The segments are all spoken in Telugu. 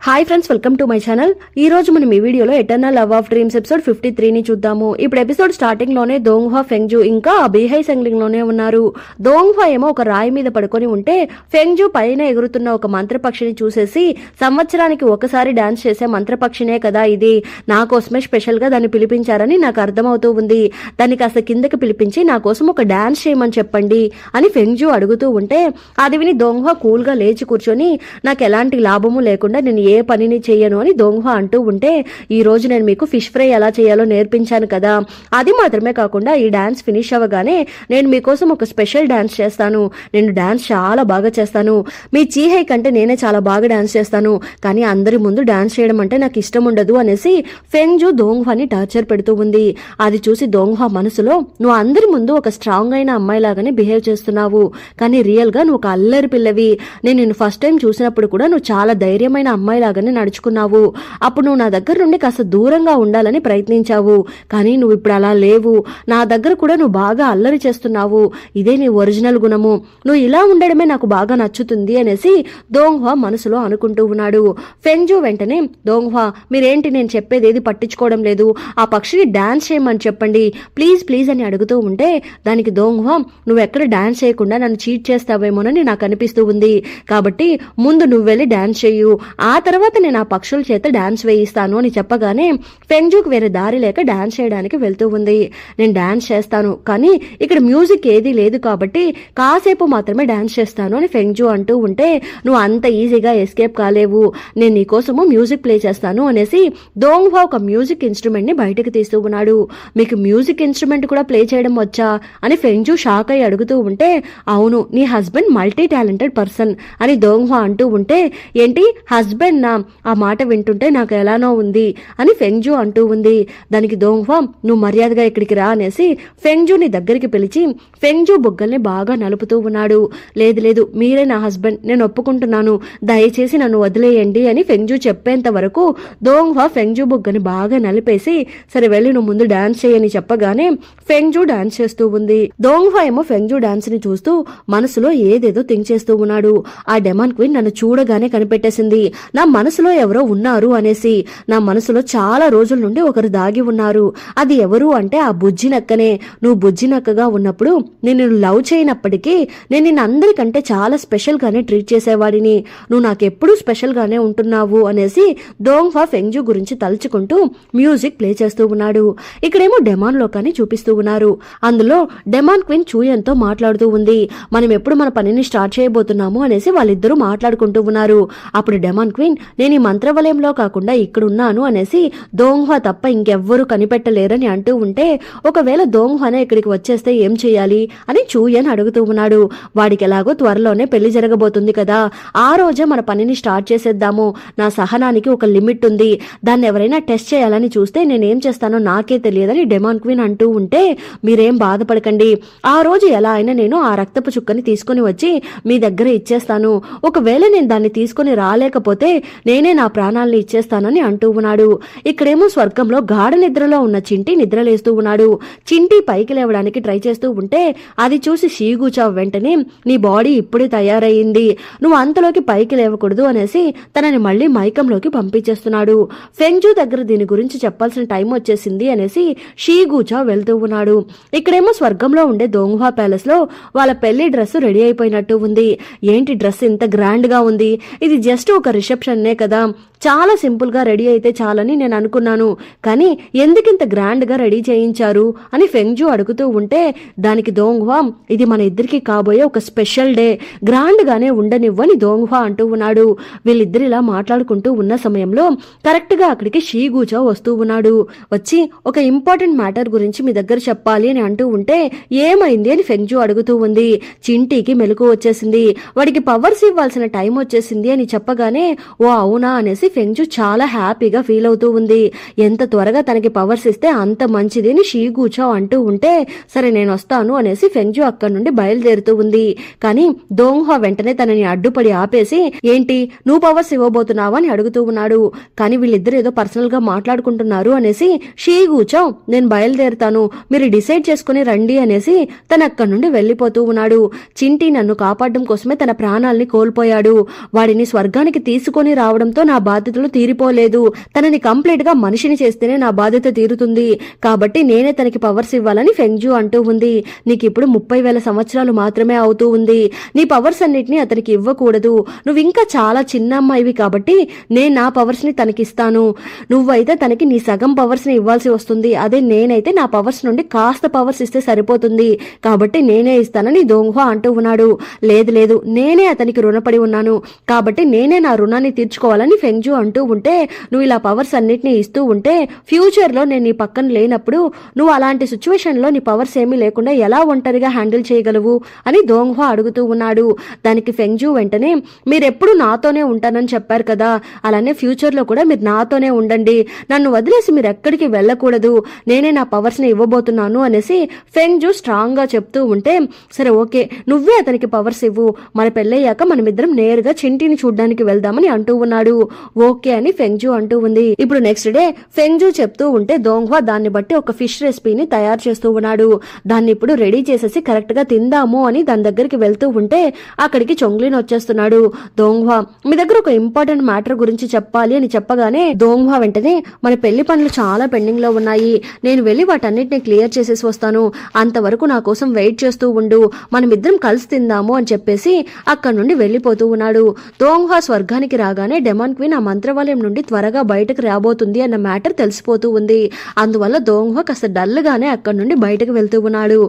Hi friends, welcome to my channel. ఈ రోజు మనం ఈ వీడియోలో eternal love of dreams episode 53 ని చూద్దాము. ఇప్పుడు ఎపిసోడ్ స్టార్టింగ్ లోనే దోంగ్హా, ఫెంగ్జు ఇంకా బీహై సెంగ్లింగ్ లోనే ఉన్నారు. దోంగ్హా ఏమో ఒక రాయి మీద పడుకొని ఉంటే ఫెంగ్జు పైన ఎగురుతున్న ఒక మంత్రపక్షిని చూసేసి, సంవత్సరానికి ఒకసారి డాన్స్ చేసే మంత్రపక్షినే కదా ఇది, నా కోసమే స్పెషల్ గా దాన్ని పిలిపించారని నాకు అర్థమవుతూ ఉంది. దాన్ని కాస్త కిందకి పిలిపించి నా కోసం ఒక డాన్స్ చేయమని చెప్పండి అని ఫెంగ్జు అడుగుతూ ఉంటే, అది విని దోంగ్హా కూల్ గా లేచి కూర్చొని, నాకు ఎలాంటి లాభము లేకుండా నేను ఏ పనిని చెయ్యను అని దోంగ్హా అంటూ ఉంటే, ఈ రోజు నేను మీకు ఫిష్ ఫ్రై ఎలా చేయాలో నేర్పించాను కదా, అది మాత్రమే కాకుండా ఈ డాన్స్ ఫినిష్ అవ్వగానే నేను మీకోసం ఒక స్పెషల్ డాన్స్ చేస్తాను. నేను డాన్స్ చాలా బాగా చేస్తాను. మీ చీహై కంటే నేనే చాలా బాగా డాన్స్ చేస్తాను, కానీ అందరి ముందు డాన్స్ చేయడం అంటే నాకు ఇష్టం ఉండదు అనేసి ఫెంగ్జు దోంగ్హాని టార్చర్ పెడుతూ ఉంది. అది చూసి దోంగ్హా మనసులో, నువ్వు అందరి ముందు ఒక స్ట్రాంగ్ అయిన అమ్మాయి లాగానే బిహేవ్ చేస్తున్నావు, కానీ రియల్ గా నువ్వు ఒక అల్లరి పిల్లవి. నేను నిన్ను ఫస్ట్ టైం చూసినప్పుడు కూడా నువ్వు చాలా ధైర్యమైన అమ్మాయి లాగానే నడుచుకున్నావు. అప్పుడు నువ్వు నా దగ్గర నుండి కాస్త దూరంగా ఉండాలని ప్రయత్నించావు, కానీ నువ్వు ఇప్పుడు అలా లేవు. నా దగ్గర కూడా నువ్వు బాగా అల్లరి చేస్తున్నావు. ఇదే నీ ఒరిజినల్ గుణము. నువ్వు ఇలా ఉండడమే నాకు బాగా నచ్చుతుంది అనేసి దోంగ్హా మనసులో అనుకుంటూ ఉన్నాడు. ఫెంగ్జు వెంటనే, దోంగ్హా మీరేంటి నేను చెప్పేది ఏది పట్టించుకోవడం లేదు, ఆ పక్షిని డాన్స్ చేయమని చెప్పండి ప్లీజ్ ప్లీజ్ అని అడుగుతూ ఉంటే, దానికి దోంగ్హా, నువ్వు ఎక్కడ డాన్స్ చేయకుండా నన్ను చీట్ చేస్తావేమోనని నాకు అనిపిస్తూ ఉంది, కాబట్టి ముందు నువ్వు వెళ్ళి డాన్స్ చేయు, ఆ తర్వాత నేను ఆ పక్షుల చేత డాన్స్ వేయిస్తాను అని చెప్పగానే ఫెంగ్జుకు వేరే దారి లేక డాన్స్ చేయడానికి వెళ్తూ ఉంది. నేను డాన్స్ చేస్తాను, కానీ ఇక్కడ మ్యూజిక్ ఏదీ లేదు కాబట్టి కాసేపు మాత్రమే డాన్స్ చేస్తాను అని ఫెంగ్జు అంటూ ఉంటే, నువ్వు అంత ఈజీగా ఎస్కేప్ కాలేవు, నేను నీకోసము మ్యూజిక్ ప్లే చేస్తాను అనేసి దోంగ్హా ఒక మ్యూజిక్ ఇన్స్ట్రుమెంట్ ని బయటకు తీస్తూ ఉన్నాడు. మీకు మ్యూజిక్ ఇన్స్ట్రుమెంట్ కూడా ప్లే చేయడం వచ్చా అని ఫెంగ్జు షాక్ అయి అడుగుతూ ఉంటే, అవును, నీ హస్బెండ్ మల్టీ టాలెంటెడ్ పర్సన్ అని దోంగ్హా అంటూ ఉంటే, ఏంటి హస్బెండ్ నా, ఆ మాట వింటుంటే నాకు ఎలానో ఉంది అని ఫెంగ్జు అంటూ ఉంది. దానికి దోంగ్హా, నువ్వు మర్యాదగా ఇక్కడికి రా అనేసి ఫెంగ్జుని దగ్గరికి పిలిచి ఫెంగ్జు బుగ్గల్ని బాగా నలుపుతూ ఉన్నాడు. లేదు లేదు, మీరే నా హస్బెండ్, నేను ఒప్పుకుంటున్నాను, దయచేసి నన్ను వదిలేయండి అని ఫెంగ్జు చెప్పేంత వరకు దోంగ్హా ఫెంగ్జు బుగ్గని బాగా నలిపేసి, సరే వెళ్ళి నువ్వు ముందు డాన్స్ చేయని చెప్పగానే ఫెంగ్జు డాన్స్ చేస్తూ ఉంది. దోంగ్హా ఏమో ఫెంగ్జు డాన్స్ ని చూస్తూ మనసులో ఏదేదో థింక్ చేస్తూ ఉన్నాడు. ఆ డెమాన్ క్వీన్ నన్ను చూడగానే కనిపెట్టేసింది, నా మనసులో ఎవరో ఉన్నారు అనేసి. నా మనసులో చాలా రోజుల నుండి ఒకరు దాగి ఉన్నారు, అది ఎవరు అంటే ఆ బుజ్జి నక్కనే. నువ్వు బుజ్జి నక్కగా ఉన్నప్పుడు నేను లవ్ చేయనప్పటికీ నేను నిన్ను అందరికంటే చాలా స్పెషల్ గానే ట్రీట్ చేసేవాడిని, నువ్వు నాకెప్పుడూ స్పెషల్ గానే ఉంటున్నావు అనేసి దోంగ్హా ఫెంగ్జు గురించి తలుచుకుంటూ మ్యూజిక్ ప్లే చేస్తూ ఉన్నాడు. ఇక్కడేమో డెమాన్ లోకాన్ని చూపిస్తూ ఉన్నారు. అందులో డెమాన్ క్వీన్ చూయన్తో మాట్లాడుతూ ఉంది. మనం ఎప్పుడు మన పనిని స్టార్ట్ చేయబోతున్నాము అనేసి వాళ్ళిద్దరూ మాట్లాడుకుంటూ ఉన్నారు. అప్పుడు డెమాన్ క్వీన్, నేను ఈ మంత్రవలయంలో కాకుండా ఇక్కడున్నాను అనేసి దోంగ్హా తప్ప ఇంకెవ్వరూ కనిపెట్టలేరని అంటూ ఉంటే, ఒకవేళ దోంగ్హానే ఇక్కడికి వచ్చేస్తే ఏం చేయాలి అని చూయన్ అడుగుతూ ఉన్నాడు. వాడికి ఎలాగో త్వరలోనే పెళ్లి జరగబోతుంది కదా, ఆ రోజే మన పనిని స్టార్ట్ చేసేద్దాము, నా సహనానికి ఒక లిమిట్ ఉంది, దాన్ని ఎవరైనా టెస్ట్ చేయాలని చూస్తే నేనేం చేస్తానో నాకే తెలియదని డెమాన్ క్వీన్ అంటూ ఉంటే, మీరేం బాధపడకండి, ఆ రోజు ఎలా అయినా నేను ఆ రక్తపు చుక్కని తీసుకుని వచ్చి మీ దగ్గర ఇచ్చేస్తాను, ఒకవేళ నేను దాన్ని తీసుకుని రాలేకపోతే నేనే నా ప్రాణాల్ని ఇచ్చేస్తానని అంటూ ఉన్నాడు. ఇక్కడేమో స్వర్గంలో గాఢ నిద్రలో ఉన్న చింటి నిద్రలేస్తూ ఉన్నాడు. చింటి పైకి లేవడానికి ట్రై చేస్తూ ఉంటే అది చూసి షీగూచా వెంటనే, నీ బాడీ ఇప్పుడే తయారయ్యింది, నువ్వు అంతలోకి పైకి లేవకూడదు అనేసి తనని మళ్లీ మైకంలోకి పంపించేస్తున్నాడు. ఫెంగ్జు దగ్గర దీని గురించి చెప్పాల్సిన టైం వచ్చేసింది అనేసి షీగూచా వెళ్తూ ఉన్నాడు. ఇక్కడేమో స్వర్గంలో ఉండే దోంగ్హా ప్యాలెస్ లో వాళ్ళ పెళ్లి డ్రెస్ రెడీ అయిపోయినట్టు ఉంది. ఏంటి డ్రెస్ ఇంత గ్రాండ్ గా ఉంది, ఇది జస్ట్ ఒక రిసెప్షన్నే కదా, చాలా సింపుల్ గా రెడీ అయితే చాలని నేను అనుకున్నాను, కానీ ఎందుకింత గ్రాండ్ గా రెడీ చేయించారు అని ఫెంగ్జు అడుగుతూ ఉంటే, దానికి దోంగ్హా, ఇది మన ఇద్దరికి కాబోయే ఒక స్పెషల్ డే, గ్రాండ్ గానే ఉండనివ్వని దోంగ్హా అంటూ ఉన్నాడు. వీళ్ళిద్దరు ఇలా మాట్లాడుకుంటూ ఉన్న సమయంలో కరెక్ట్ గా అక్కడికి షీగూచా వస్తూ ఉన్నాడు. వచ్చి ఒక ఇంపార్టెంట్ మ్యాటర్ గురించి మీ దగ్గర చెప్పాలి అని అంటూ ఉంటే, ఏమైంది అని ఫెంగ్జు అడుగుతూ ఉంది. చింటీకి మెలకు వచ్చేసింది, వాడికి పవర్స్ ఇవ్వాల్సిన టైం వచ్చేసింది అని చెప్పగానే, ఓ అవునా అనేసి ఫెంగ్జు చాలా హ్యాపీగా ఫీల్ అవుతూ ఉంది. ఎంత త్వరగా తనకి పవర్స్ ఇస్తే అంత మంచిది అని షీగూచా అంటూ ఉంటే, సరే నేను వస్తాను అనేసి ఫెంగ్జు అక్కడి నుండి బయలుదేరుతూ ఉంది. కానీ దోంగ్హా వెంటనే తనని అడ్డుపడి ఆపేసి, ఏంటి నువ్వు పవర్స్ ఇవ్వబోతున్నావా అని అడుగుతూ ఉన్నాడు. కానీ వీళ్ళిద్దరు ఏదో పర్సనల్ గా మాట్లాడుకుంటున్నారు అనేసి షీగూచా, నేను బయలుదేరుతాను, మీరు డిసైడ్ చేసుకుని రండి అనేసి తన అక్కడి నుండి వెళ్లిపోతూ ఉన్నాడు. చింటి నన్ను కాపాడడం కోసమే తన ప్రాణాల్ని కోల్పోయాడు, వాడిని స్వర్గానికి తీసుకొని రావడంతో నా బాధ బాధ్యతలు తీరిపోలేదు. తనని కంప్లీట్ గా మనిషిని చేస్తేనే నా బాధ్యత తీరుతుంది. కాబట్టి నేనే తనకి పవర్స్ ఇవ్వాలని ఫెంగ్జూ అంటూ ఉంది. నీకిప్పుడు 30,000 సంవత్సరాలు మాత్రమే అవుతూ ఉంది. నీ పవర్స్ అన్నిటినీ అతనికి ఇవ్వకూడదు. నువ్వు ఇంకా చాలా చిన్న అమ్మాయివి కాబట్టి నేను నా పవర్స్ ని తనకిస్తాను. నువ్వైతే తనకి నీ సగం పవర్స్ ని ఇవ్వాల్సి వస్తుంది. అదే నేనైతే నా పవర్స్ నుండి కాస్త పవర్స్ ఇస్తే సరిపోతుంది. కాబట్టి నేనే ఇస్తానని దోంగ్హా అంటూ ఉన్నాడు. లేదు లేదు, నేనే అతనికి రుణపడి ఉన్నాను. కాబట్టి నేనే నా రుణాన్ని తీర్చుకోవాలని ఫెంగ్జూ అంటూ ఉంటే, నువ్వు ఇలా పవర్స్ అన్నిటినీ ఇస్తూ ఉంటే ఫ్యూచర్ లో నేను నీ పక్కన లేనప్పుడు నువ్వు అలాంటి సిచ్యువేషన్ లో నీ పవర్స్ ఏమీ లేకుండా ఎలా ఒంటరిగా హ్యాండిల్ చేయగలవు అని దోంగ్హా అడుగుతూ ఉన్నాడు. దానికి ఫెంగ్జూ వెంటనే, మీరెప్పుడు నాతోనే ఉంటానని చెప్పారు కదా, అలానే ఫ్యూచర్ లో కూడా మీరు నాతోనే ఉండండి. నన్ను వదిలేసి మీరు ఎక్కడికి వెళ్ళకూడదు. నేనే నా పవర్స్ ని ఇవ్వబోతున్నాను అనేసి ఫెంగ్జూ స్ట్రాంగ్ గా చెప్తూ ఉంటే, సరే ఓకే, నువ్వే అతనికి పవర్స్ ఇవ్వు. మన పెళ్ళయ్యాక మనమిద్దరం నేరుగా చింటిని చూడ్డానికి వెళ్దామని అంటూ ఉన్నాడు. ఓకే అని ఫెంగ్జూ అంటూ ఉంది. ఇప్పుడు నెక్స్ట్ డే ఫెంగ్జూ చెప్తూ ఉంటే దోంగ్హా దాన్ని బట్టి ఒక ఫిష్ రెసిపీని తయారు చేస్తూ ఉన్నాడు. దాన్ని ఇప్పుడు రెడీ చేసేసి కరెక్ట్ గా తిందాము అని దాని దగ్గరికి వెళ్తూ ఉంటే అక్కడికి చొంగ్లిన్ వచ్చేస్తున్నాడు. దోంగ్హా, మీ దగ్గర ఒక ఇంపార్టెంట్ మ్యాటర్ గురించి చెప్పాలి అని చెప్పగానే దోంగ్హా వెంటనే, మన పెళ్లి పనులు చాలా పెండింగ్ లో ఉన్నాయి. నేను వెళ్లి వాటన్నిటిని క్లియర్ చేసేసి వస్తాను. అంతవరకు నా కోసం వెయిట్ చేస్తూ ఉండు. మనమిద్దరం కలిసి తిందాము అని చెప్పేసి అక్కడి నుండి వెళ్లిపోతూ ఉన్నాడు. దోంగ్హా స్వర్గానికి రాగానే డెమాన్ క్వీన్ ఆ మంత్రవాలయం నుండి త్వరగా బయటకు రాబోతుంది అన్న మ్యాటర్ తెలిసిపోతూ ఉంది. అందువల్ల దోంగ్హా కాస్త డల్ గానే అక్కడి నుండి బయటకు వెళ్తూ ఉన్నాడు.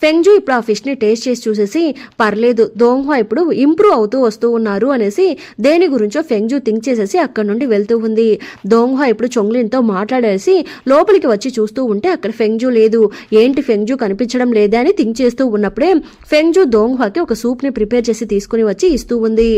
ఫెంగ్జూ ఇప్పుడు ఆ ఫిష్ ని టేస్ట్ చేసి చూసేసి, పర్లేదు, దోంగ్హా ఇప్పుడు ఇంప్రూవ్ అవుతూ వస్తూ ఉన్నారు అనేసి దేని గురించో ఫెంగ్జూ థింక్ చేసేసి అక్కడి నుండి వెళ్తూ ఉంది. దోంగ్హా ఇప్పుడు చొంగ్లిన్ తో మాట్లాడేసి లోపలికి వచ్చి చూస్తూ ఉంటే అక్కడ ఫెంగ్జూ లేదు. ఏంటి ఫెంగ్జూ కనిపించడం లేదే అని థింక్ చేస్తూ ఉన్నప్పుడే ఫెంగ్జూ దోంగ్హాకి ఒక సూప్ ని ప్రిపేర్ చేసి తీసుకుని వచ్చి ఇస్తూ ఉంది.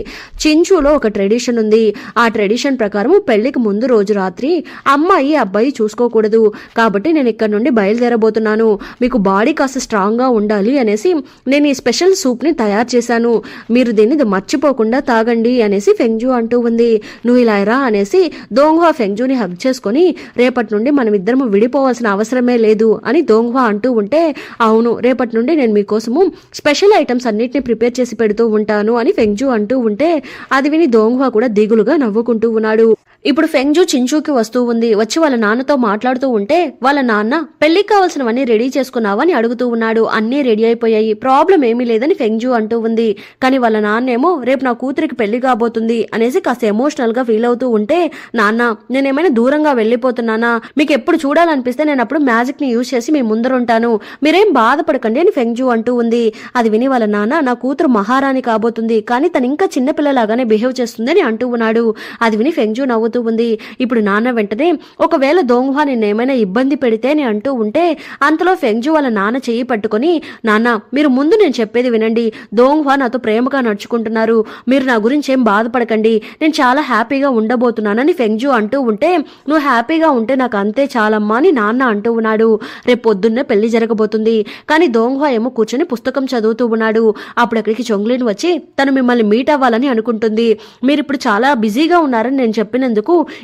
చించూలో ఒక ట్రెడిషన్ ఉంది. ఆ ట్రెడిషన్ ప్రకారం పెళ్లికి ముందు రోజు రాత్రి అమ్మాయి అబ్బాయి చూసుకోకూడదు. కాబట్టి నేను ఇక్కడ నుండి బయలుదేరబోతున్నాను. మీకు బాడీ కాస్త స్ట్రాంగ్ గా ఉండాలి అనేసి నేను ఈ స్పెషల్ సూప్ ని తయారు చేశాను. మీరు దీన్ని మర్చిపోకుండా తాగండి అనేసి ఫెంగ్జూ అంటూ ఉంది. నువ్వు ఇలా రా అనేసి దోంగ్హా ఫెంగ్జూని హగ్ చేసుకుని, రేపటి నుండి మనం ఇద్దరం విడిపోవాల్సిన అవసరమే లేదు అని దోంగ్హా అంటూ ఉంటే, అవును, రేపటి నుండి నేను మీకోసము స్పెషల్ ఐటమ్స్ అన్నిటిని ప్రిపేర్ చేసి పెడుతూ ఉంటాను అని ఫెంగ్జూ అంటూ ఉంటే అది విని దోంగ్హా కూడా దిగులుగా నవ్వుకుంటూ ఉన్నాడు. ఇప్పుడు ఫెంగ్జూ చించూకి వస్తూ ఉంది. వచ్చి వాళ్ళ నాన్నతో మాట్లాడుతూ ఉంటే వాళ్ళ నాన్న, పెళ్లికి కావాల్సినవన్నీ రెడీ చేసుకున్నావా అని అడుగుతూ ఉన్నాడు. అన్నీ రెడీ అయిపోయాయి, ప్రాబ్లం ఏమీ లేదని ఫెంగ్జూ అంటూ ఉంది. కానీ వాళ్ళ నాన్నేమో, రేపు నా కూతురికి పెళ్లి కాబోతుంది అనేసి కాస్త ఎమోషనల్ గా ఫీల్ అవుతూ ఉంటే, నాన్న, నేనేమైనా దూరంగా వెళ్ళిపోతున్నానా? మీకు ఎప్పుడు చూడాలనిపిస్తే నేను అప్పుడు మ్యాజిక్ ని యూజ్ చేసి మీ ముందరుంటాను. మీరేం బాధపడకండి అని ఫెంగ్జూ అంటూ ఉంది. అది విని వాళ్ళ నాన్న, నా కూతురు మహారాణి కాబోతుంది, కానీ తను ఇంకా చిన్నపిల్లలాగానే బిహేవ్ చేస్తుందని అంటూ ఉన్నాడు. అది విని ఫెంగ్జూ నవ్వుతూ ఉంది. ఇప్పుడు నాన్న వెంటనే, ఒకవేళ దోంగ్హా నిన్నేమైనా ఇబ్బంది పెడితే అని అంటూ ఉంటే అంతలో ఫెంగ్జూ వాళ్ళ నాన్న చెయ్యి పట్టుకుని, నాన్న, మీరు ముందు నేను చెప్పేది వినండి. దోంగ్హా నాతో ప్రేమగా నడుచుకుంటున్నారు. మీరు నా గురించి ఏం బాధపడకండి. నేను చాలా హ్యాపీగా ఉండబోతున్నానని ఫెంగ్జూ అంటూ ఉంటే, నువ్వు హ్యాపీగా ఉంటే నాకు అంతే చాలమ్మా అని నాన్న అంటూ ఉన్నాడు. రేపు పొద్దున్నే పెళ్లి జరగబోతుంది. కానీ దోంగ్హా ఏమో కూర్చొని పుస్తకం చదువుతూ ఉన్నాడు. అప్పుడు అక్కడికి చొంగ్లిన్ వచ్చి తను మిమ్మల్ని మీట్ అవ్వాలని అనుకుంటుంది. మీరు ఇప్పుడు చాలా బిజీగా ఉన్నారని నేను చెప్పినందుకు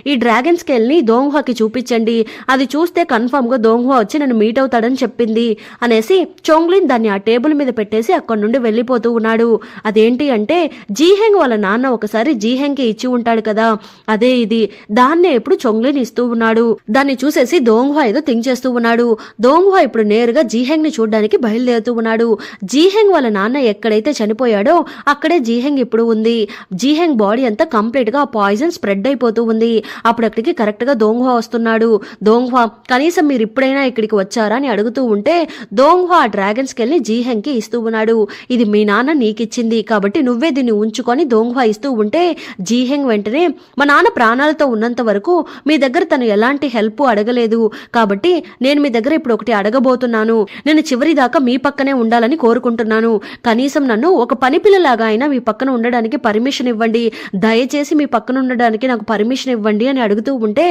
ఈ డ్రాగన్ స్కేల్ ని దోంగ్హాకి చూపించండి. అది చూస్తే కన్ఫర్మ్ గా దోంగ్హా వచ్చి నన్ను మీట్ అవుతాడని చెప్పింది అనేసి చొంగ్లిన్ దాన్ని ఆ టేబుల్ మీద పెట్టేసి అక్కడి నుండి వెళ్లిపోతూ ఉన్నాడు. అదేంటి అంటే, జీహెంగ్ వాళ్ళ నాన్న ఒకసారి జీహెంగ్ కి ఇచ్చి ఉంటాడు కదా, అదే ఇది. దాన్నే ఇప్పుడు చొంగ్లిన్ ఇస్తూ ఉన్నాడు. దాన్ని చూసేసి దోంగ్హా ఏదో థింక్ చేస్తూ ఉన్నాడు. దోంగ్హా ఇప్పుడు నేరుగా జీహెంగ్ ని చూడడానికి బయలుదేరుతూ ఉన్నాడు. జీహెంగ్ వాళ్ళ నాన్న ఎక్కడైతే చనిపోయాడో అక్కడే జీహెంగ్ ఇప్పుడు ఉంది. జీహెంగ్ బాడీ అంతా కంప్లీట్ గా పాయిజన్ స్ప్రెడ్ అయిపోతూ ఉంది. అప్పుడు అక్కడికి కరెక్ట్ గా దోంగ్హా వస్తున్నాడు. దోంగ్హా, కనీసం మీరు ఇప్పుడైనా ఇక్కడికి వచ్చారా అని అడుగుతూ ఉంటే దోంగ్హా ఆ డ్రాగన్ స్కేల్ ని జీహెంగ్ కి ఇస్తూ ఉన్నాడు. ఇది మీ నాన్న నీకిచ్చింది కాబట్టి నువ్వే దీన్ని ఉంచుకొని దోంగ్హా ఇస్తూ ఉంటే జీహెంగ్ వెంటనే, మా నాన్న ప్రాణాలతో ఉన్నంత వరకు మీ దగ్గర తను ఎలాంటి హెల్ప్ అడగలేదు. కాబట్టి నేను మీ దగ్గర ఇప్పుడు ఒకటి అడగబోతున్నాను. నేను చివరి దాకా మీ పక్కనే ఉండాలని కోరుకుంటున్నాను. కనీసం నన్ను ఒక పని పిల్లలాగా అయినా మీ పక్కన ఉండడానికి పర్మిషన్ ఇవ్వండి. దయచేసి మీ పక్కన ఉండడానికి నాకు పర్మిషన్ ఇవ్వండి అని అడుగుతూ ఉంటే,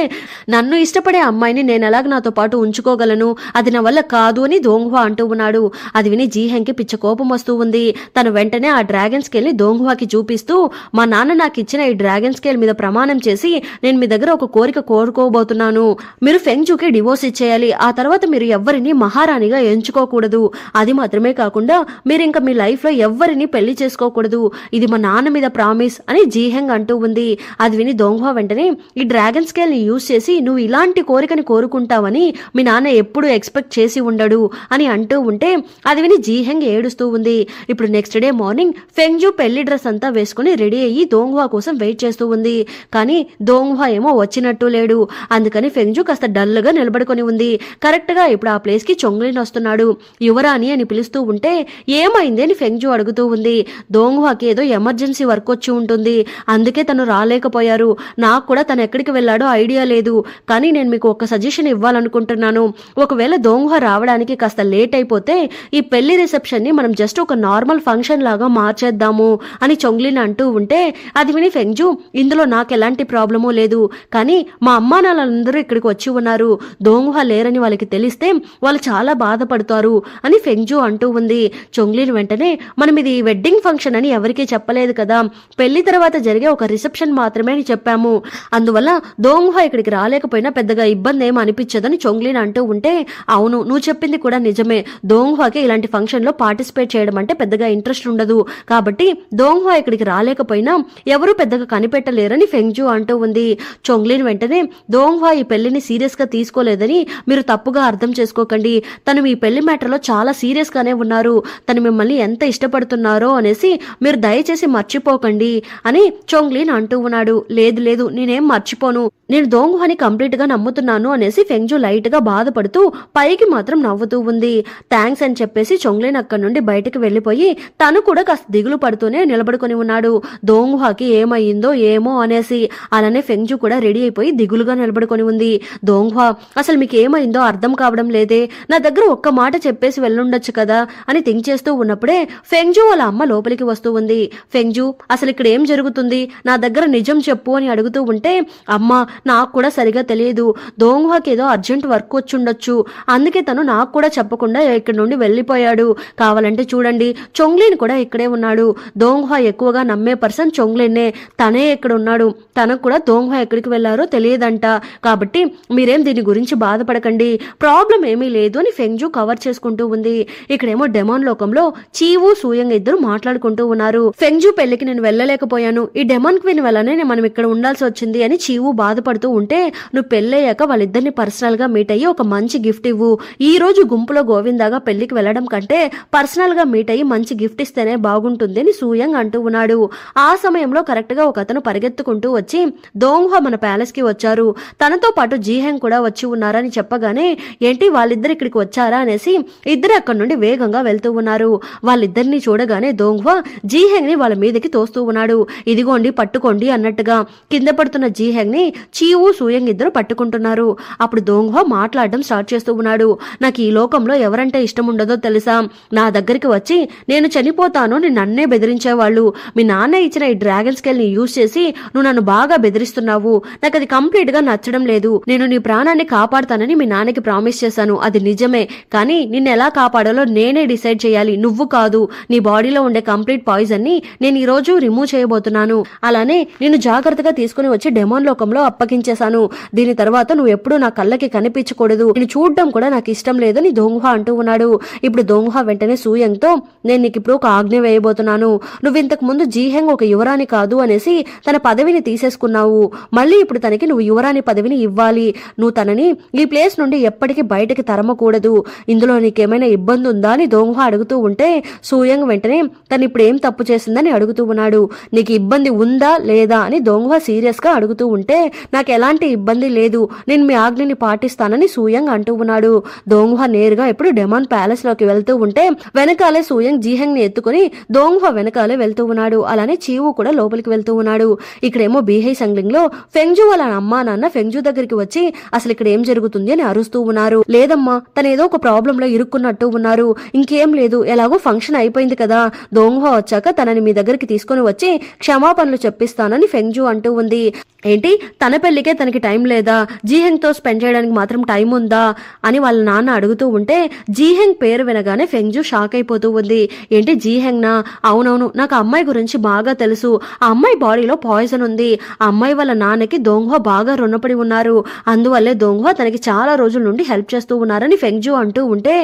నన్ను ఇష్టపడే అమ్మాయిని నేను ఎలాగ నాతో పాటు ఉంచుకోగలను? అది నా వల్ల కాదు అని దోంగ్హా అంటూ ఉన్నాడు. అది విని జీహెంగ్ కి పిచ్చ కోపం వస్తూ ఉంది. తను వెంటనే ఆ డ్రాగన్ స్కేల్ ని దోంగ్హాకి చూపిస్తూ, మా నాన్న నాకు ఇచ్చిన ఈ డ్రాగన్ స్కేల్ మీద ప్రమాణం చేసి నేను మీ దగ్గర ఒక కోరిక కోరుకోబోతున్నాను. మీరు ఫెంగ్జూకి డివోర్స్ ఇచ్చేయాలి. ఆ తర్వాత మీరు ఎవ్వరిని మహారాణిగా ఎంచుకోకూడదు. అది మాత్రమే కాకుండా మీరు ఇంకా మీ లైఫ్ లో ఎవ్వరిని పెళ్లి చేసుకోకూడదు. ఇది మా నాన్న మీద ప్రామిస్ అని జీహెంగ్ అంటూ ఉంది. అది విని దోంగ్హా వెంటనే వెంటనే ఈ డ్రాగన్ స్కేల్ ని యూజ్ చేసి నువ్వు ఇలాంటి కోరికని కోరుకుంటావని మీ నాన్న ఎప్పుడు ఎక్స్పెక్ట్ చేసి ఉండడు అని అంటూ ఉంటే అది విని జీహెంగ్ ఏడుస్తూ ఉంది. ఇప్పుడు నెక్స్ట్ డే మార్నింగ్ ఫెంగ్జు పెళ్లి డ్రెస్ అంతా వేసుకుని రెడీ అయ్యి దోంగ్హా కోసం వెయిట్ చేస్తూ ఉంది. కానీ దోంగ్హా ఏమో వచ్చినట్టు లేడు. అందుకని ఫెంగ్జు కాస్త డల్ గా నిలబడుకొని ఉంది. కరెక్ట్ గా ఇప్పుడు ఆ ప్లేస్ కి చొంగ్లిన్ వస్తున్నాడు. యువరాణి అని పిలుస్తూ ఉంటే ఏమైంది అని ఫెంగ్జు అడుగుతూ ఉంది. దోంగ్హాకి ఏదో ఎమర్జెన్సీ వర్క్ వచ్చి ఉంటుంది, అందుకే తను రాలేకపోయారు. నాకు కూడా తను ఎక్కడికి వెళ్ళాడో ఐడియా లేదు. కానీ నేను మీకు ఒక సజెషన్ ఇవ్వాలనుకుంటున్నాను. ఒకవేళ దోంగ్హా రావడానికి కాస్త లేట్ అయిపోతే ఈ పెళ్లి రిసెప్షన్ ని మనం జస్ట్ ఒక నార్మల్ ఫంక్షన్ లాగా మార్చేద్దాము అని చొంగ్లిన్ అంటూ ఉంటే అది విని ఫెంగ్జు ఇందులో నాకు ఎలాంటి ప్రాబ్లమూ లేదు. కానీ మా అమ్మా నాన్నలందరూ ఇక్కడికి వచ్చి ఉన్నారు, దోంగ్హా లేరని వాళ్ళకి తెలిస్తే వాళ్ళు చాలా బాధపడతారు అని ఫెంగ్జు అంటూ ఉంది. చొంగ్లిన్ వెంటనే మనం ఇది వెడ్డింగ్ ఫంక్షన్ అని ఎవరికీ చెప్పలేదు కదా, పెళ్లి తర్వాత జరిగే ఒక రిసెప్షన్ మాత్రమే అని చెప్పాము. అందువల్ల దోంగ్హా ఇక్కడికి రాలేకపోయినా పెద్దగా ఇబ్బంది ఏమీ అనిపించదని చొంగ్లిన్ అంటూ ఉంటే అవును నువ్వు చెప్పింది కూడా నిజమే, దోంగ్హాకి ఇలాంటి ఫంక్షన్ లో పార్టిసిపేట్ చేయడం అంటే పెద్దగా ఇంట్రెస్ట్ ఉండదు, కాబట్టి దోంగ్హా ఇక్కడికి రాలేకపోయినా ఎవరూ పెద్దగా కనిపెట్టలేరని ఫెంగ్జు అంటూ ఉంది. చొంగ్లిన్ వెంటనే దోంగ్హా ఈ పెళ్లిని సీరియస్ గా తీసుకోలేదని మీరు తప్పుగా అర్థం చేసుకోకండి, తను మీ పెళ్లి మ్యాటర్ లో చాలా సీరియస్ గానే ఉన్నారు, తను మిమ్మల్ని ఎంత ఇష్టపడుతున్నారో అనేసి మీరు దయచేసి మర్చిపోకండి అని చొంగ్లిన్ అంటూ ఉన్నాడు. లేదు లేదు నేనేం మర్చిపోను, నేను దోంగ్హాని కంప్లీట్ గా నమ్ముతున్నాను అనేసి ఫెంగ్జు లైట్ గా బాధపడుతూ పైకి మాత్రం నవ్వుతూ ఉంది. థ్యాంక్స్ అని చెప్పేసి చొంగ్లిన్ అక్కడి నుండి బయటకు వెళ్లిపోయి తను కూడా కాస్త దిగులు పడుతూనే నిలబడుకొని ఉన్నాడు. దోంగ్హాకి ఏమయ్యిందో ఏమో అనేసి. అలానే ఫెంగ్జు కూడా రెడీ అయిపోయి దిగులుగా నిలబడుకొని ఉంది. దోంగ్హా అసలు మీకు ఏమైందో అర్థం కావడం లేదే, నా దగ్గర ఒక్క మాట చెప్పేసి వెళ్ళుండొచ్చు కదా అని థింక్ చేస్తూ ఉన్నప్పుడే ఫెంగ్జు వాళ్ళ అమ్మ లోపలికి వస్తూ ఉంది. ఫెంగ్జు అసలు ఇక్కడ ఏం జరుగుతుంది, నా దగ్గర నిజం చెప్పు అని అడుగుతూ ఉంటే అమ్మ నాకు కూడా సరిగా తెలియదు, దోంగ్హాకి ఏదో అర్జెంట్ వర్క్ వచ్చుండొచ్చు, అందుకే తను నాకు కూడా చెప్పకుండా ఇక్కడ నుండి వెళ్ళిపోయాడు, కావాలంటే చూడండి చొంగ్లిన్ కూడా ఇక్కడే ఉన్నాడు, దోంగ్హా ఎక్కువగా నమ్మే పర్సన్ చొంగ్లిన్నే, తనే ఇక్కడ ఉన్నాడు, తనకు కూడా దోంగ్హా ఎక్కడికి వెళ్లారో తెలియదంట, కాబట్టి మీరేం దీని గురించి బాధపడకండి, ప్రాబ్లం ఏమీ లేదు అని ఫెంగ్జు కవర్ చేసుకుంటూ ఉంది. ఇక్కడేమో డెమాన్ లోకంలో చీవు సూయంగ్ ఇద్దరు మాట్లాడుకుంటూ ఉన్నారు. ఫెంగ్జు పెళ్లికి నేను వెళ్ళలేకపోయాను, ఈ డెమాన్ క్వీన్ వల్లనే మనం ఇక్కడ ఉండాల్సి వచ్చింది అని చీవు బాధపడుతూ ఉంటే నువ్వు పెళ్ళయ్యాక వాళ్ళిద్దరిని పర్సనల్ గా మీట్ అయ్యి ఒక మంచి గిఫ్ట్ ఇవ్వు, ఈ రోజు గుంపులో గోవిందాగా పెళ్లికి వెళ్లడం కంటే పర్సనల్ గా మీట్ అయ్యి మంచి గిఫ్ట్ ఇస్తేనే బాగుంటుంది అని సూయంగ్ అంటూ ఉన్నాడు. ఆ సమయంలో కరెక్ట్ గా ఒక అతను పరిగెత్తుకుంటూ వచ్చి దోంగ్హా మన ప్యాలెస్ కి వచ్చారు, తనతో పాటు జీహెంగ్ కూడా వచ్చి ఉన్నారని చెప్పగానే ఏంటి వాళ్ళిద్దరు ఇక్కడికి వచ్చారా అనేసి ఇద్దరు అక్కడి నుండి వేగంగా వెళ్తూ ఉన్నారు. వాళ్ళిద్దరిని చూడగానే దోంగ్హా జీహెంగ్ ని వాళ్ళ మీదకి తోస్తూ ఉన్నాడు. ఇదిగోండి పట్టుకోండి అన్నట్టుగా కింద పడుతున్న జీహెంగ్ ని చీవు సూయంగ్ ఇద్దరు పట్టుకుంటున్నారు. అప్పుడు దోంగ్హా మాట్లాడడం స్టార్ట్ చేస్తూ ఉన్నాడు. నాకు ఈ లోకంలో ఎవరంటే ఇష్టం ఉండదో తెలుసా, నా దగ్గరికి వచ్చి నేను చనిపోతాను అని నన్నే బెదిరించేవాళ్ళు, మీ నాన్న ఇచ్చిన ఈ డ్రాగన్ స్కేల్ ని యూజ్ చేసి నువ్వు నన్ను బాగా బెదిరిస్తున్నావు, నాకు అది కంప్లీట్ గా నచ్చడం లేదు, నేను నీ ప్రాణాన్ని కాపాడుతానని మీ నాన్నకి ప్రామిస్ చేశాను, అది నిజమే, కానీ నిన్ను ఎలా కాపాడాలో నేనే డిసైడ్ చేయాలి, నువ్వు కాదు, నీ బాడీలో ఉండే కంప్లీట్ పాయిజన్ ని నేను ఈ రోజు రిమూవ్ చేయబోతున్నాను, అలానే నేను జాగ్రత్తగా తీసుకుని వచ్చి డెమాన్ లోకంలో అప్పగించేశాను, దీని తర్వాత నువ్వు ఎప్పుడు నా కళ్ళకి కనిపించకూడదు, నేను చూడడం కూడా నాకు ఇష్టం లేదని దోంగ్హా అంటూ ఉన్నాడు. ఇప్పుడు దోంగ్హా వెంటనే సూయంగ్ తో నేను నీకు ఇప్పుడు ఒక ఆజ్ఞ వేయబోతున్నాను, నువ్వు ఇంతకు ముందు జీహెంగ్ ఒక యువరాణి కాదు అనేసి తన పదవిని తీసేసుకున్నావు, మళ్ళీ ఇప్పుడు తనకి నువ్వు యువరాణి పదవిని ఇవ్వాలి, నువ్వు తనని ఈ ప్లేస్ నుండి ఎప్పటికీ బయటకి తరమకూడదు, ఇందులో నీకేమైనా ఇబ్బంది ఉందా అని దోంగ్హా అడుగుతూ ఉంటే సూయంగ్ వెంటనే తను ఇప్పుడు ఏం తప్పు చేసిందని అడుగుతూ ఉన్నాడు. నీకు ఇబ్బంది ఉందా లేదా అని దోంగ్హా సీరియస్ గా అడుగుతూ ఉంటే నాకు ఎలాంటి ఇబ్బంది లేదు, నేను మీ ఆజ్ఞని పాటిస్తానని సూయంగ్ అంటూ ఉన్నాడు. దోంగ్హా నేరుగా ఇప్పుడు డెమాన్ ప్యాలెస్ లోకి వెళ్తూ ఉంటే వెనకాలే సూయంగ్ జీహెంగ్ ని ఎత్తుకుని దోంగ్హా వెనకాలే వెళ్తూ ఉన్నాడు. అలానే చీవు కూడా లోపలికి వెళ్తూ ఉన్నాడు. ఇక్కడేమో బీహై సంగ్లింగ్ లో ఫెంగ్జు వాళ్ళ అమ్మా నాన్న ఫెంగ్జు దగ్గరికి వచ్చి అసలు ఇక్కడ ఏం జరుగుతుంది అని అరుస్తూ ఉన్నారు. లేదమ్మా తను ఏదో ఒక ప్రాబ్లం లో ఇరుక్కున్నట్టు ఉన్నారు, ఇంకేం లేదు, ఎలాగో ఫంక్షన్ అయిపోయింది కదా, దోంగ్హా వచ్చాక తనని మీ దగ్గరికి తీసుకుని వచ్చి క్షమాపణలు చెప్పిస్తానని ఫెంగ్జు అంటూ ఉంది. ఏంటి తన పెళ్లికే తనకి టైం లేదా, జీహెంగ్ తో స్పెండ్ చేయడానికి మాత్రం టైం ఉందా అని వాళ్ళ నాన్న అడుగుతూ ఉంటే జీహెంగ్ పేరు వినగానే ఫెంగ్జు షాక్ అయిపోతూ ఉంది. ఏంటి జీహెంగ్ నా, అవునవును నాకు ఆ అమ్మాయి గురించి బాగా తెలుసు, ఆ అమ్మాయి బాడీలో పాయిజన్ ఉంది, ఆ అమ్మాయి వాళ్ళ నాన్నకి దోంగ్హా బాగా రుణపడి ఉన్నారు, అందువల్లే దోంగ్హా తనకి చాలా రోజుల నుండి హెల్ప్ చేస్తూ ఉన్నారని ఫెంగ్జు అంటూ ఉంటే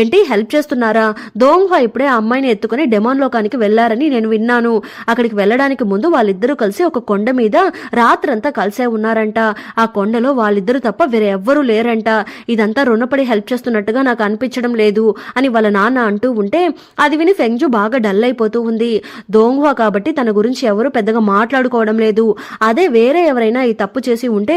ఏంటి హెల్ప్ చేస్తున్నారా, దోంగ్హా ఇప్పుడే ఆ అమ్మాయిని ఎత్తుకుని డెమాన్ లోకానికి వెళ్లారని నేను విన్నాను, అక్కడికి వెళ్లడానికి ముందు వాళ్ళిద్దరూ కలిసి ఒక కొండ మీద రాత్రంతా కలిసే ఉన్నారంట. ఆ కొండలో వాళ్ళిద్దరూ తప్ప వేరే ఎవ్వరూ లేరంట. ఇదంతా రుణపడి హెల్ప్ చేస్తున్నట్టుగా నాకు అనిపించడం లేదు అని వాళ్ళ నాన్న అంటూ ఉంటే అది విని ఫెంగ్జు బాగా డల్ అయిపోతూ ఉంది. దోంగ్హువా కాబట్టి తన గురించి ఎవరు పెద్దగా మాట్లాడుకోవడం లేదు. అదే వేరే ఎవరైనా ఈ తప్పు చేసి ఉంటే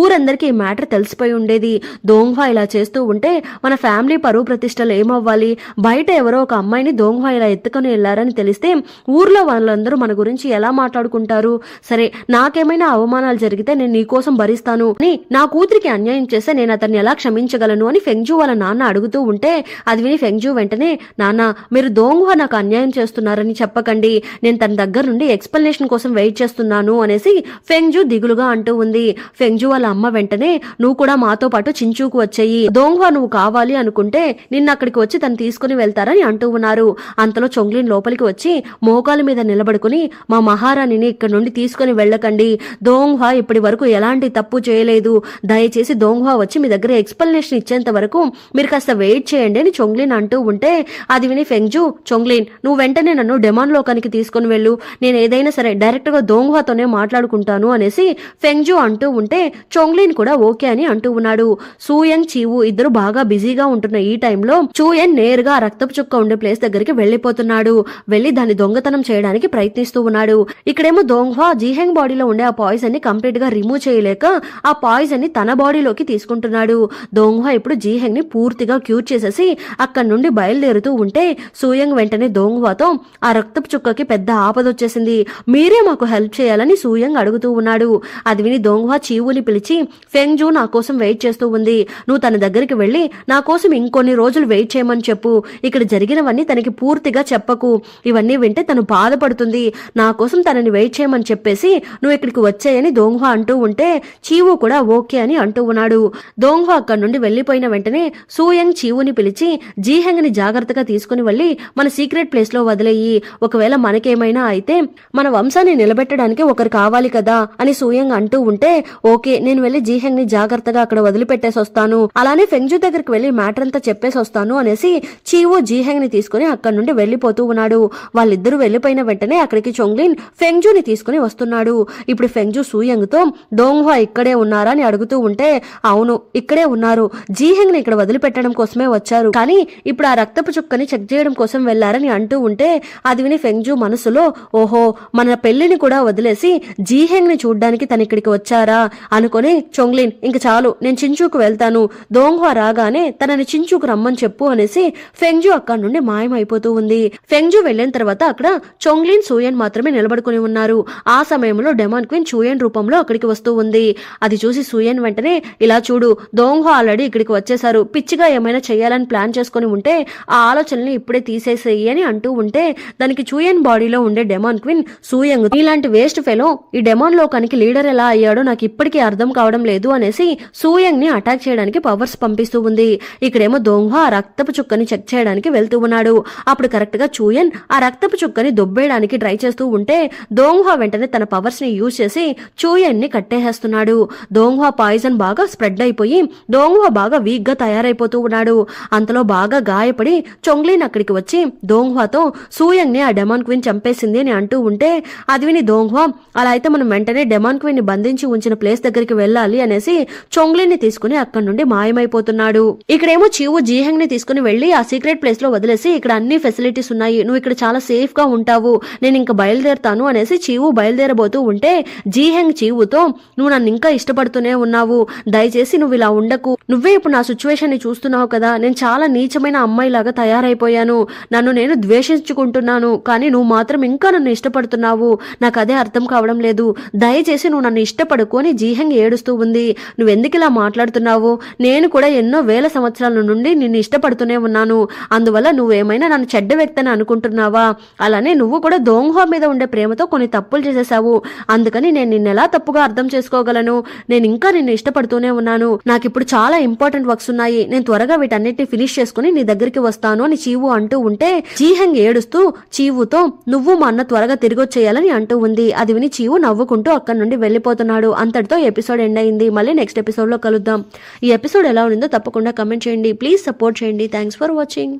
ఊరందరికీ ఈ మ్యాటర్ తెలిసిపోయి ఉండేది. దోంగ్హువా ఇలా చేస్తూ ఉంటే మన ఫ్యామిలీ పరువు ప్రతిష్టలు ఏమవ్వాలి? బయట ఎవరో ఒక అమ్మాయిని దోంగ్హువా ఇలా ఎత్తుకొని వెళ్లారని తెలిస్తే ఊర్లో వాళ్ళందరూ మన గురించి ఎలా మాట్లాడుకుంటారు? సరే, నాకేమైనా అవమానాలు జరిగితే నేను నీకోసం భరిస్తాను అని నా కూతురికి అన్యాయం చేస్తే నేను అతన్ని ఎలా క్షమించగలను అని ఫెంగ్జు వాళ్ళ నాన్న అడుగుతూ ఉంటే అది విని ఫెంగ్జు వెంటనే, నాన్న మీరు దోంగ్హువా నాకు అన్యాయం చేస్తున్నారని చెప్పకండి, నేను తన దగ్గర నుండి ఎక్స్ప్లెనేషన్ కోసం వెయిట్ చేస్తున్నాను అనేసి ఫెంగ్జు దిగులుగా అంటూ ఉంది. ఫెంగ్జు వాళ్ళ అమ్మ వెంటనే, నువ్వు కూడా మాతో పాటు చించూకు వచ్చేయి, దోంగ్హువా నువ్వు కావాలి అనుకుంటే నిన్న అక్కడికి వచ్చి తను తీసుకుని వెళ్తారని అంటూ ఉన్నారు. అంతలో చొంగ్లిన్ లోపలికి వచ్చి మోకాల మీద నిలబడుకుని, మా మహారాణిని ఇక్కడ నుండి తీసుకుని వెళ్ళకండి, దోంగ్హువా ఇప్పటి వరకు ఎలాంటి తప్పు చేయలేదు, దయచేసి దోంగ్హువా వచ్చి మీ దగ్గర ఎక్స్ప్లెనేషన్ ఇచ్చేంత వరకు మీరు కాస్త వెయిట్ చేయండి అని చొంగ్లిన్ అంటూ ఉంటే అది విని ఫెంగ్జు, చొంగ్లిన్ నువ్వు వెంటనే నన్ను డెమాన్ లోకానికి తీసుకుని వెళ్ళు, నేను ఏదైనా సరే డైరెక్ట్ గా దోంగ్హువాతోనే మాట్లాడుకుంటాను అనేసి ఫెంగ్జు అంటూ ఉంటే చొంగ్లిన్ కూడా ఓకే అని అంటూ ఉన్నాడు. సూయంగ్ చీవు ఇద్దరు బాగా బిజీగా ఉంటున్న ఈ టైంలో చూయన్ నేరుగా రక్తపు చుక్క ఉండే ప్లేస్ దగ్గరికి వెళ్లిపోతున్నాడు. వెళ్లి దాన్ని దొంగతనం చేయడానికి ప్రయత్నిస్తూ ఉన్నాడు. ఇక్కడేమో దోంగ్హువా జీహెంగ్ బాడీలో ఉండే ఆ పాయిజన్ ని కంప్లీట్ గా రిమూవ్ చేయలేక ఆ పాయిజన్ ని తన బాడీలోకి తీసుకుంటున్నాడు. దోంగ్హువా ఇప్పుడు జీహెంగ్ ని పూర్తిగా క్యూర్ చేసేసి అక్కడి నుండి బయలుదేరుతూ ఉంటే సూయంగ్ వెంటనే దోంగ్హువాతో, ఆ రక్తపు చుక్కకి పెద్ద ఆపదొచ్చేసింది, మీరే మాకు హెల్ప్ చేయాలని సూయంగ్ అడుగుతూ ఉన్నాడు. అది విని దోంగ్హువా చీవుని పిలిచి, ఫెంగ్జు నా కోసం వెయిట్ చేస్తూ ఉంది, నువ్వు తన దగ్గరికి వెళ్లి నా కోసం ఇంకొన్ని రోజులు వెయిట్ చేయమని చెప్పు, ఇక్కడ జరిగినవన్నీ తనకి పూర్తిగా చెప్పకు, ఇవన్నీ వింటే తను బాధపడుతుంది, నా కోసం తనని వెయిట్ చేయమని చెప్పేసి నువ్వు ఇక్కడికి వచ్చాయని దోంగ్హువా అంటూ ఉంటే చీవు కూడా ఓకే అని అంటూ ఉన్నాడు. దోంగ్హువా అక్కడి నుండి వెళ్లిపోయిన వెంటనే సూయంగ్ చీవుని పిలిచి, జీహెంగ్ ని జాగ్రత్తగా తీసుకుని వెళ్లి మన సీక్రెట్ ప్లేస్ లో వదిలేయి, ఒకవేళ మనకేమైనా అయితే మన వంశాన్ని నిలబెట్టడానికి ఒకరు కావాలి కదా అని సూయంగ్ అంటూ ఉంటే ఓకే, నేను వెళ్లి జీహెంగ్ ని జాగ్రత్తగా అక్కడ వదిలిపెట్టేసి వస్తాను, అలానే ఫెంగ్జు దగ్గరికి వెళ్లి మ్యాటర్ అంతా చెప్పేసి వస్తాను అనేసి చీవు జీహెంగ్ ని తీసుకుని అక్కడి నుండి వెళ్లిపోతూ ఉన్నాడు. వాళ్ళిద్దరూ వెళ్లిపోయిన వెంటనే అక్కడికి చొంగ్లిన్ ఫెంగ్జుని తీసుకుని వస్తున్నాడు. ఇప్పుడు ఫెంగ్జు సూయంగ్ తో దోంగ్హువా ఇక్కడే ఉన్నారా అని అడుగుతూ ఉంటే అవును ఇక్కడే ఉన్నారు, జీహెంగ్ ని ఇక్కడ వదిలిపెట్టడం కోసమే వచ్చారు, కానీ ఇప్పుడు ఆ రక్తపు చుక్కని చెక్ చేయడం కోసం వెళ్లారని అంటూ ఉంటే అది విని ఫెంగ్జు మనసులో, ఓహో మన పెళ్లిని కూడా వదిలేసి జీహెంగ్ ని చూడ్డానికి తను ఇక్కడికి వచ్చారా అనుకుని, చొంగ్లిన్ ఇంక చాలు నేను చించూకు వెళ్తాను, దోంగ్హువా రాగానే తనని చించూకు రమ్మని చెప్పు అనేసి ఫెంగ్జు అక్కడి నుండి మాయమైపోతూ ఉంది. ఫెంగ్జు వెళ్లిన తర్వాత అక్కడ చొంగ్లిన్ సూయన్ మాత్రమే నిలబడుకుని ఉన్నారు. ఆ సమయంలో డెమాన్ క్వీన్ చూయన్ రూపంలో అక్కడికి వస్తూ ఉంది. అది చూసి సూయన్ వెంటనే, ఇలా చూడు దోంగ్హువా ఆల్రెడీ ఇక్కడికి వచ్చేసారు, పిచ్చిగా ఏమైనా చేయాలని ప్లాన్ చేసుకుని ఉంటే ఆ ఆలోచనల్ని ఇప్పుడే తీసేసేయి అని అంటూ ఉంటే దానికి చూయన్ బాడీలో ఉండే డెమాన్ క్వీన్, సూయంగ్ ఇలాంటి వేస్ట్ ఫెలో ఈ డెమాన్ లోకానికి లీడర్ ఎలా అయ్యాడో నాకు ఇప్పటికీ అర్థం కావడం లేదు అనేసి సూయంగ్ ని అటాక్ చేయడానికి పవర్స్ పంపిస్తూ ఉంది. ఇక్కడేమో దోంగ్హువా ఆ రక్తపు చుక్కని చెక్ చేయడానికి వెళ్తూ ఉన్నాడు. అప్పుడు కరెక్ట్ గా చూయన్ ఆ రక్తపు చుక్కని దొబ్బేయడానికి ట్రై చేస్తూ ఉంటే దోంగ్హువా వెంటనే తన పవర్స్ ని యూజ్ చేసి చూయన్ ని కట్టేసేస్తున్నాడు. దోంగ్హువా పాయిజన్ బాగా స్ప్రెడ్ అయిపోయి దోంగ్హువా బాగా వీక్ గా తయారైపోతూ ఉన్నాడు. అంతలో బాగా గాయపడి చొంగ్లిన్ అక్కడికి వచ్చి దోంగ్హువాతో సూయంగ్ ని ఆ డెమాన్ క్వీన్ చంపేసింది అని అంటూ ఉంటే అది విని దోంగ్హువా, అలా అయితే మనం వెంటనే డెమాన్ క్వీన్ ని బంధించి ఉంచిన ప్లేస్ దగ్గరికి వెళ్ళాలి అనేసి చొంగ్లిన్ ని తీసుకుని అక్కడి నుండి మాయమైపోతున్నాడు. ఇక్కడేమో చీవు జీహెంగ్ ని తీసుకుని వెళ్లి ఆ సీక్రెట్ ప్లేస్ లో వదిలేసి, ఇక్కడ అన్ని ఫెసిలిటీస్ ఉన్నాయి, నువ్వు ఇక్కడ చాలా సేఫ్ గా ఉంటావు, నేను ఇంకా బయలుదేరుతాను అనేసి చీవు బయలుదేరబోతూ ఉంటే జీహెంగ్ చీవుతో, నువ్వు నన్ను ఇంకా ఇష్టపడుతూనే ఉన్నావు, దయచేసి నువ్వు ఇలా ఉండకు, నువ్వే ఇప్పుడు నా సిచ్యువేషన్ ని చూస్తున్నావు కదా, నేను చాలా నీచమైన అమ్మాయిలాగా తయారైపోయాను, నన్ను నేను ద్వేషించుకుంటున్నాను, కానీ నువ్వు మాత్రం ఇంకా నన్ను ఇష్టపడుతున్నావు, నాకు అదే అర్థం కావడం లేదు, దయచేసి నువ్వు నన్ను ఇష్టపడుకు అని జీహెంగ్ ఏడుస్తూ ఉంది. నువ్వెందుకు ఇలా మాట్లాడుతున్నావు, నేను కూడా ఎన్నో వేల సంవత్సరాల నుండి నిన్ను ఇష్టపడుతూనే ఉన్నాను, అందువల్ల నువ్వేమైనా నన్ను చెడ్డ వ్యక్తిని అనుకుంటున్నావా, అలానే నువ్వు కూడా దోంగ్హువా మీద ఉండే ప్రేమతో కొన్ని తప్పులు చేసేసావు, అందుకని నేను నిన్నెలా తప్పుగా అర్థం చేసుకోగలను, నేను ఇంకా నిన్ను ఇష్టపడుతూనే ఉన్నాను, నాకిప్పుడు చాలా ఇంపార్టెంట్ వర్క్స్ ఉన్నాయి, నేను త్వరగా వీటన్నిటిని ఫినిష్ చేసుకుని నీ దగ్గరికి వస్తాను అని చీవు అంటూ ఉంటే జీహెంగ్ ఏడుస్తూ చీవుతో, నువ్వు మా అన్న త్వరగా తిరిగి వచ్చేయాలని అంటూ ఉంది. అది విని చీవు నవ్వుకుంటూ అక్కడి నుండి వెళ్లిపోతున్నాడు. అంతటితో ఎపిసోడ్ ఎండ్ అయింది. మళ్ళీ నెక్స్ట్ ఎపిసోడ్ లో కలుద్దాం. ఈ ఎపిసోడ్ ఎలా ఉందో తప్పకుండా కమెంట్ చేయండి. ప్లీజ్ సపోర్ట్ చేయండి. Thanks for watching.